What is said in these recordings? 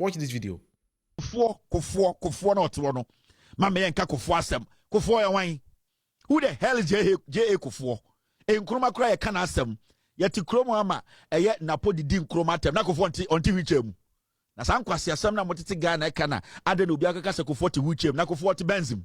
Watch this video. Kufuor no otono. Mama yenka Kufuor asem. Kufuor yawan. Who the hell is J.A. Kufuor? Nkroma kura ye kana asem. Yeti kromo ama eye napo didi nkroma tem na Kufuor onti wichem. Na san kwase asem na motete Ghana e kana ade na obi akaka se Kufuor ti wichem na Kufuor ti benzim.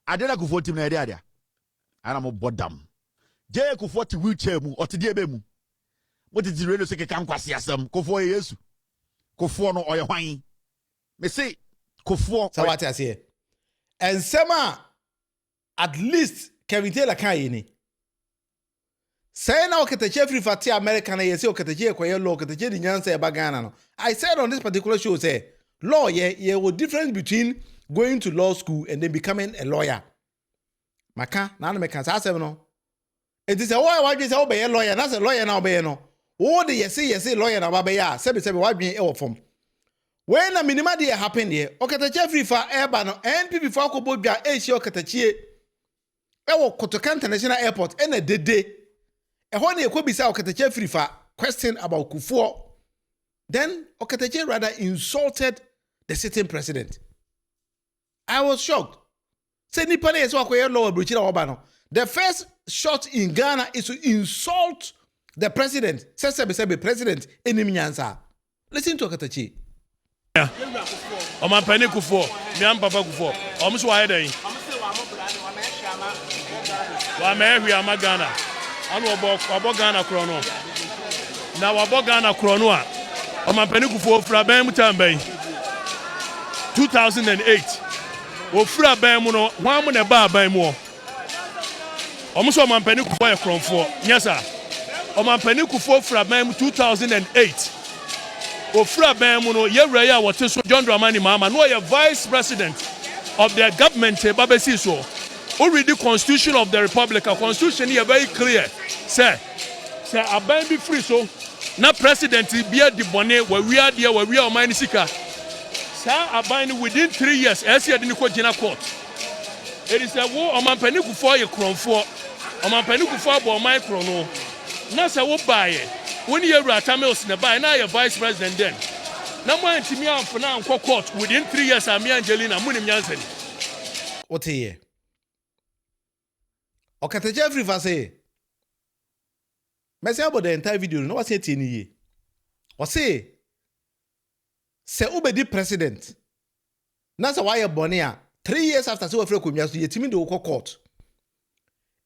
Ade na Kufuor ti na ade ade. Ana mo bodam. J.A. Kufuor ti wichem otidi ebe mu. Motete radio se keka kwase asem Kufuor Yesu. Kufuor no oye hwan. Me say Kufuor so what I say. And sema at least Kevin Taylor kan yi ni. Say na Okatakyie Afrifa ti America na yesi Okatakyie kwaye law Okatakyie di nyansa e ba Ghana no. I said on this particular show say law ye was difference between going to law school and then becoming a lawyer. Maka na no meka sa asem no. It is a why say obey a lawyer na say lawyer na obey no. O de yesi lawyer na ba be ya sebe wadwen e wo fom. When a minima dey happen here Okatakyie Afrifa eba no NPP for akobodwa e hie Okatakyie ewo Kotoka International Airport ena dede ehon na ekobisa Okatakyie Afrifa question about Kufuor. Then Okatakyie rather insulted the sitting president. I was shocked. Say nipa na yeso akoye law abrochi na oba no. The first shot in Ghana is to insult the president. Say president enim nyansa. Listen to Okatakyie. Oman pani Kufuor, mi am papa Kufuor. Omso wa hedan. Wa mehwi amagana. Anu obo Ghana kro no. Na wa bo Ghana kro no a. Oman pani Kufuor fra ban mu tamban. 2008. O fra ban mu no, hwan mu na ba ban mu. Omso oman pani Kufuor e kronfo. Yes sir. Oman pani Kufuor fra ban mu 2008. Ofra Bemuno, Yereya, what is John Dramani Mama, no, a vice president of the government, Babesiso, who read the Constitution of the Republic. A constitution here very clear. Say, a ban be free, so now president be at the bonnet where we are there, where we are Manisika. Sir, a ban within 3 years, as he had in the court. It is a war on my penicu for your crown for, on my penicu for my chrono. Nasa will buy it. When you are Tamils in the buy, now you're vice president then. Now, my team for now, court within 3 years, I'm Angelina Munim Jansen. What a year. Okatakyie Afrifa say, Messi about the entire video, no what's it in here. What say Ubedi president. That's why you're born here. 3 years after so afraid to you team in the court.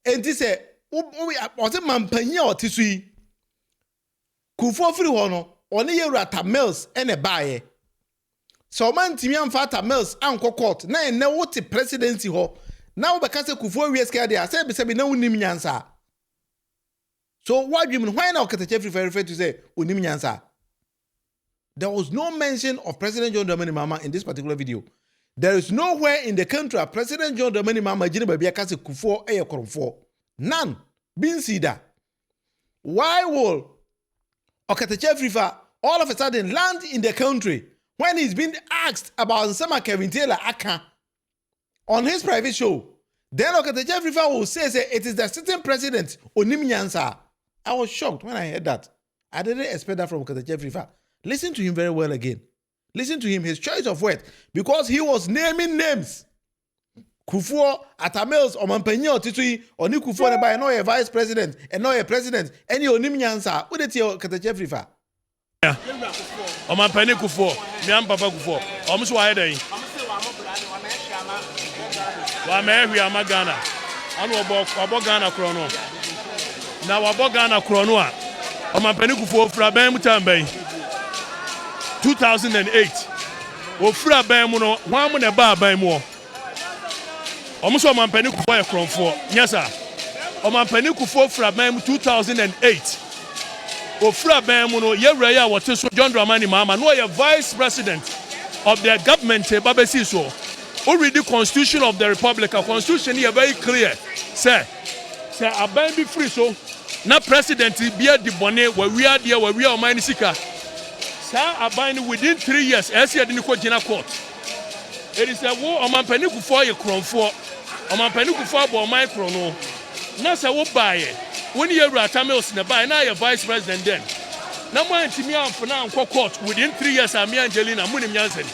And this say, was it Mampanya or Tisui? Kufuor free hono oni yewra Tamils ene baaye so man timi amfa Tamils anko court na ene wote presidency ho na wo beka se Kufuor wieska dia se be na unim nyansa so why na Okatakyie Afrifa refer to say unim nyansa. There was no mention of President John Dramani Mahama in this particular video. There is nowhere in the country President John Dramani Mahama jine ba bia ka se Kufuor eye koromfo. None bin see that. Why will Okatakyie Afrifa all of a sudden land in the country when he's been asked about Sama Kevin Taylor Aka on his private show? Then Okatakyie Afrifa will say it is the sitting president Onim Nyansa. I was shocked when I heard that. I didn't expect that from Okatakyie Afrifa. Listen to him very well again. Listen to him, his choice of words, because he was naming names. Kufuor, Atamils, Omanpenyo, Titui, Oni Kufuor, and no a vice president, and no a president, and you Onim Nyansa. What did you Okatakyie Afrifa? Omanpenyo Kufuor, mi am papa Kufuor. Omso wa hedan. Wa mehwi amagana. Anu obo Ghana kro no. Na wa bo Ghana kro no a. Omanpenyo Kufuor fra ban mu tamban. 2008. O fra ban mu no, hwan mu na ba ban mu. Omso Omanpenyo Kufuor e kronfo. Yes sir. Omanpenyo Kufuor fra ban 2008. Ofra ban mu no Yereya what is John Dramani Mahama, no a vice president of the government Babesiso. Who read the Constitution of the Republic. A constitution here very clear. Say a ban be free, so now president be at the bonnet where we are there, where we are Manisika. Sir, a ban within 3 years, as he had in the court. It is a war on Omanpenyo Kufuor your crown for Omanpenyo Kufuor my chrono. Nasa will buy it. When you are Tamils in the buy, now you're vice president then. na mo antimi amfona anko court within 3 years am Angelina munim nyanse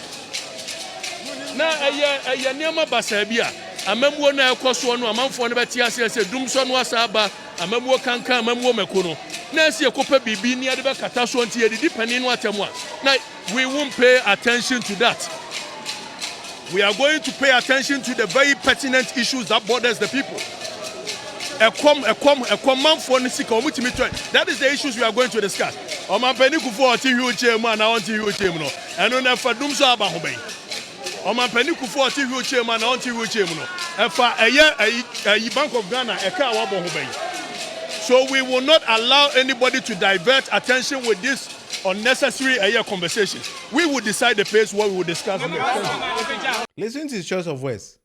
na eye niam basa bia amamuo na ekoso no amanfo no beti ase dum so no asaba amamuo kankan amamuo mekono na ase ekopa bibi ni ade be kata so nti yedi pani no atemu a na we won't pay attention to that. We are going to pay attention to the very pertinent issues that borders the people. That is the issues we are going to discuss. Omampeni Kufuor ti hu chairman na on ti hu chairman no. Eno na fa dum so aba ho ben. Omampeni Kufuor ti hu chairman na on ti hu chairman no. Efa eye Bank of Ghana e ka wa bo ho ben. So we will not allow anybody to divert attention with this unnecessary conversation. We will decide the pace what we will discuss. Listen to his choice of words.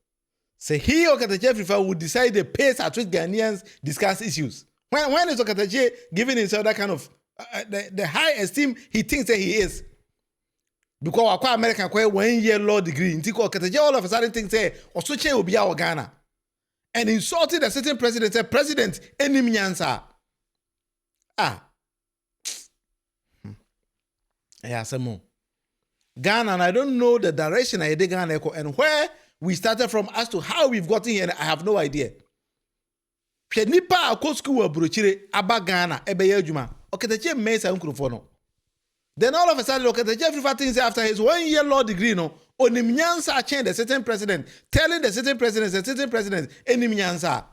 Say he Okatakyie Afrifa will decide the pace at which Ghanaians discuss issues. When is Okatakyie giving himself that kind of the high esteem he thinks that he is? Because Aqua American 1 year law degree. Ntiko Okatakyie all of a sudden thinks say Osuche will be our Ghana. And insulted a certain president, said president enemy nyansa. Yeah, some more. Ghana, and I don't know the direction I did Ghana and where we started from as to how we've gotten here, and I have no idea. Nipa akosku abrochire aba Ghana ebeye adwuma. Okatakyie mesa nkurufo no. Then all of a sudden Okatakyie Afrifa things after his 1 year law degree no, onim nyansa change the certain president, telling the certain president enim nyansa.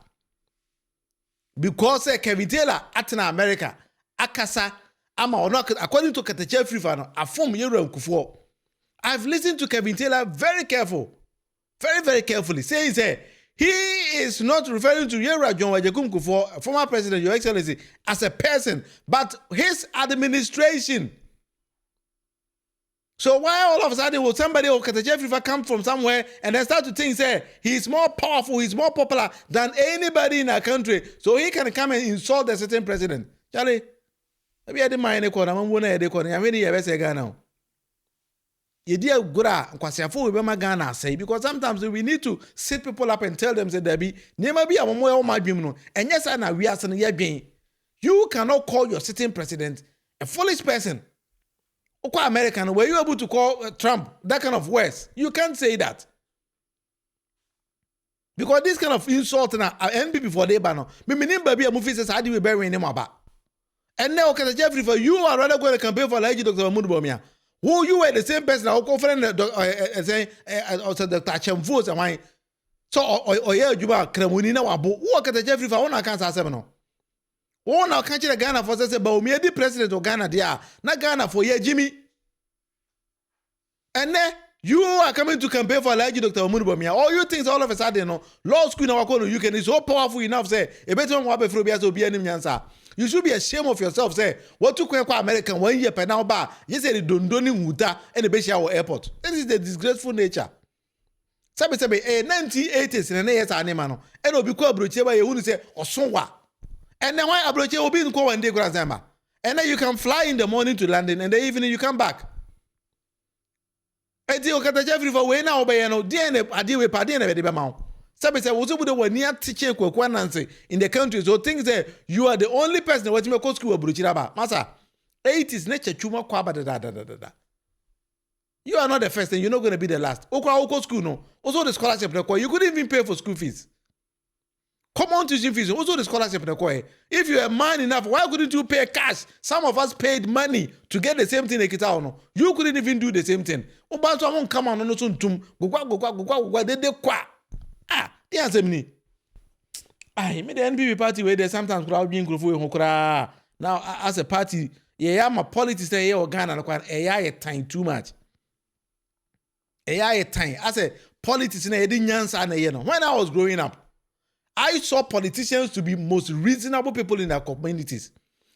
Because Kevin Taylor at America akasa ama ono according to Okatakyie Afrifa no afom Yero Kufuor. I've listened to Kevin Taylor very carefully. Saying he is not referring to Yero John Wajekum Kufuor, former president, Your Excellency, as a person, but his administration. So why all of a sudden will somebody of Okatakyie Afrifa come from somewhere and then start to think, say, he's more powerful, he's more popular than anybody in our country, so he can come and insult the certain president? Charlie, maybe I didn't mind the corner. I'm going to corner. I'm ready to say now. You dear Gura, Kwasiafo, we be Ghana say, because sometimes we need to sit people up and tell them, say, Debbie, never be a more my bimno. And yes, I know we are saying, you cannot call your sitting president a foolish person. Okwa American, were you able to call Trump that kind of words? You can't say that. Because this kind of insult na NPP for the banner. Me baby a movie says how do we bury him about? And now Okatakyie Afrifa, you are rather going to campaign for like Dr. Munufie. Who you were the same person who confident say also Dr. Chemfo and why so or yeah Juba Kremuni na wabo who Okatakyie Afrifa one can say no. One our country Ghana for say but me the president of Ghana there na Ghana for yeah Jimmy. And then you are coming to campaign for like Dr. Munufie. All you think all of a sudden no law school na wako no you can is so powerful enough say e better one wabe fro bia so bia nim nyansa. You should be ashamed of yourself. Say, what to kwa American 1 year per now bar. You say the dondoni wuta and the Beshia airport. This is the disgraceful nature. Sabe 1980s in an years animano. And will be called Brocheva, you say, or Sonwa. And then why Abroche will be in Ko and Degrazama. And then you can fly in the morning to London and the evening you come back. I tell Okatakyie Afrifa way now by no DNA adiwe padina vedibamau. Sabe say woso bude wani teaching kwakwa nanse in the country so things that you are the only person what me go school abrochira ba masa 80s nature chuma kwa ba da. You are not the first and you're not going to be the last. Okwa school no. Also the scholarship na you couldn't even pay for school fees. Common tuition fees also the scholarship na if you are man enough why couldn't you pay cash? Some of us paid money to get the same thing ekita no. You couldn't even do the same thing. Oba so won come on no so ntum gugwa de kwa. The answer me. Me the NPP party where they sometimes crowd being kura. Now as a party, yeah, my politics there here Ghana no kwan time too much. Time. As a politics na edi nyansa na no. When I was growing up, I saw politicians to be most reasonable people in their communities.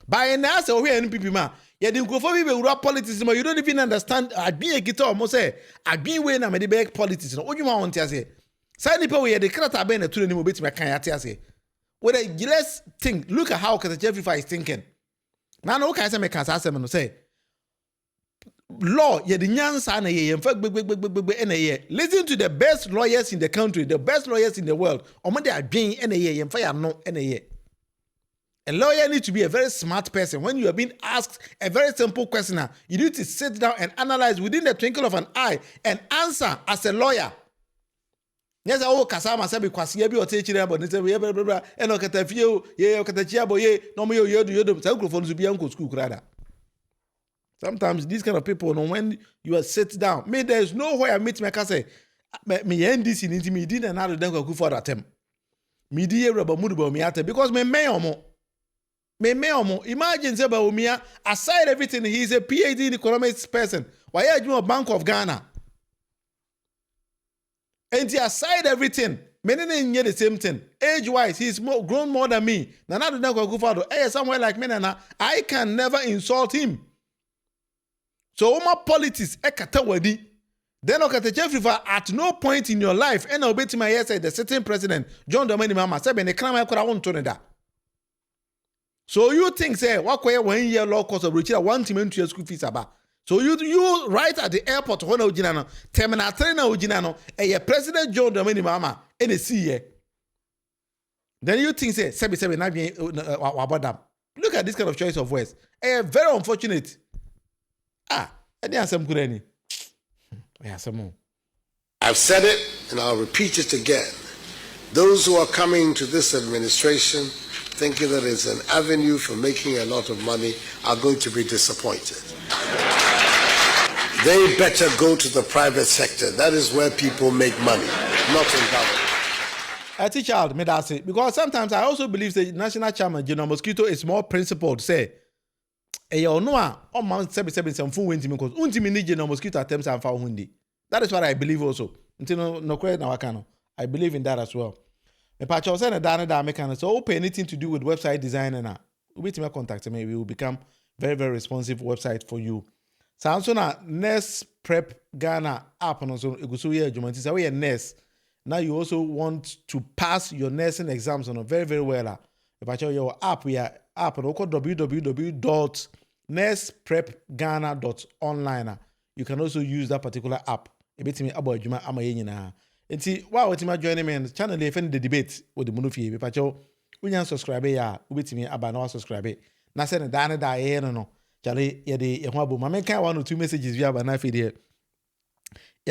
By now say we NPP ma, yeah the nkrofo be ura politics ma you don't even understand. I be a guitar almost say I be we na me the big politics no. Onyuma won tia say Say people we the character be na turu ni mo beti me kan ya tia say. With a let's think, look at how Okatakyie Afrifa is thinking. Now no can say me kan sa asem no say. Law ye the nyansa na ye mfa gbegbegbegbe na ye. Listen to the best lawyers in the country, the best lawyers in the world. Omo dey adwen na ye mfa ya no na ye. A lawyer needs to be a very smart person. When you are being asked a very simple question, you need to sit down and analyze within the twinkle of an eye and answer as a lawyer. Yes, kasama sabi kwasi ebi otechi about this blah blah blah and Okatakyie Okatakyie aboye no me yodo say microphone to be uncle school krada. Sometimes these kind of people, when you are sit down, me there is nowhere I meet me can say me end this in me didn't another then go for that time. Me die rubber mood about me at because me omo. Imagine say Baumia, aside everything, he's a PhD in economics person. Why are you a Bank of Ghana? And he aside everything, many near the same thing. Age-wise, he's grown more than me. Nana do not go for somewhere like me, Nana. I can never insult him. So my politics, ekatawadi. Then Okatakyie Afrifa, at no point in your life, and I'll bet my yes, the sitting president, John Domini Mama, said, and the crime I could have won that. So you think, say, what 1 year law course of Richard 1 team into your school fees about? So you right at the airport, when Ojinano, Terminal 3 Ojinano, and your president John Domini Mama, and a CA. Then you think, say, Sebi, look at this kind of choice of words. Very unfortunate. I didn't some good any. Yeah, some more. I've said it and I'll repeat it again. Those who are coming to this administration thinking that it's an avenue for making a lot of money are going to be disappointed. They better go to the private sector. That is where people make money, not in government. I teach child, because sometimes I also believe the national chairman, General Mosquito, is more principled. Say, you know, on Mount 77 full windy because Untimi General Mosquito attempts and found windy. That is what I believe also. Until no credit now, I believe in that as well. Me patch was saying that mechanic. So open anything to do with website design and we will contact me. We will become very, very responsive website for you. So na nurse prep Ghana app and also egusuye jumanti. So we are nurse. Now you also want to pass your nursing exams on very, very well. If I show your app, we are app and www.nurseprepghana.online. You can also use that particular app. Ebetimi abo adwuma amaye nyina. Enti wa wetima join me on the channel if any the debate with the Munufie be pacho unya subscribe ya ubetimi aba na subscribe na se ne da ne da ye no chale ye de ye ho abo ma me kan one or two messages via ba na fe de